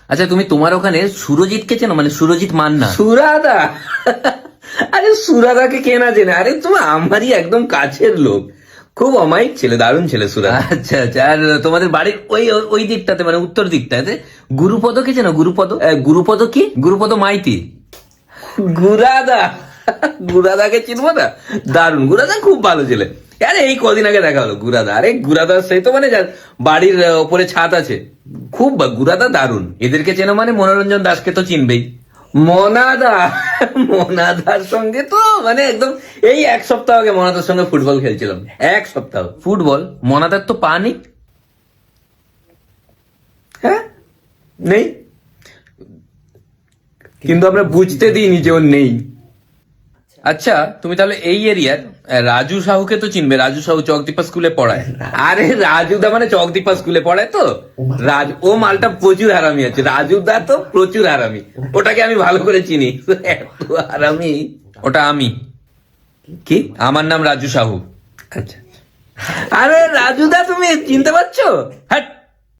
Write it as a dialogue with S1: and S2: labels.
S1: আচ্ছা, তুমি তোমার ওখানে সুরজিৎকে চেনো, মানে সুরজিৎ মান্না?
S2: সুরাদা? আরে সুরাদাকে কে না চেনে? আরে তুমি আমারই একদম কাছের লোক, খুব অমায়িক ছেলে, দারুণ ছেলে সুরাদা।
S1: আচ্ছা আচ্ছা, আর তোমাদের বাড়ির ওই ওই দিকটাতে, মানে উত্তর দিকটাতে গুরুপদকে চেনো? গুরুপদ? গুরুপদ কি? গুরুপদ মাইতি?
S2: গুরাদা? গুরাদাকে চিনবো না? দারুণ, গুরাদা খুব ভালো ছেলে। আরে এই কদিন আগে দেখা হলো গুরাদা। আরে গুরাদা সেই তো মানে যার বাড়ির ওপরে ছাদ আছে, খুব গুরাদা দারুণ।
S1: এদেরকে চেনো মানে মনোরঞ্জন দাসকে তো চিনবেই।
S2: মনাদা? মনাদার সঙ্গে তো মানে একদম এই এক সপ্তাহ আগে মনাদার সঙ্গে ফুটবল খেলছিলাম, এক সপ্তাহ।
S1: ফুটবল? মনাদার তো পা নেই।
S2: হ্যাঁ, নেই, কিন্তু আমরা বুঝতে দিইনি যে ওর নেই।
S1: আচ্ছা, তুমি তাহলে এই এরিয়ার রাজু সাহুকে তো চিনবে। রাজু সাহু চকদীপা স্কুলে পড়ায়।
S2: আরে রাজুদা মানে চকদীপা স্কুলে পড়ায় তো। ও মালটা প্রচুর হারামি আছে, রাজুদা তো প্রচুর হারামি, ওটাকে আমি ভালো করে চিনি। এত হারামি।
S1: ওটা আমি।
S2: কি?
S1: আমার নাম রাজু সাহু।
S2: আচ্ছা, আরে রাজুদা তুমি চিনতে পারছো?
S1: হ্যাঁ,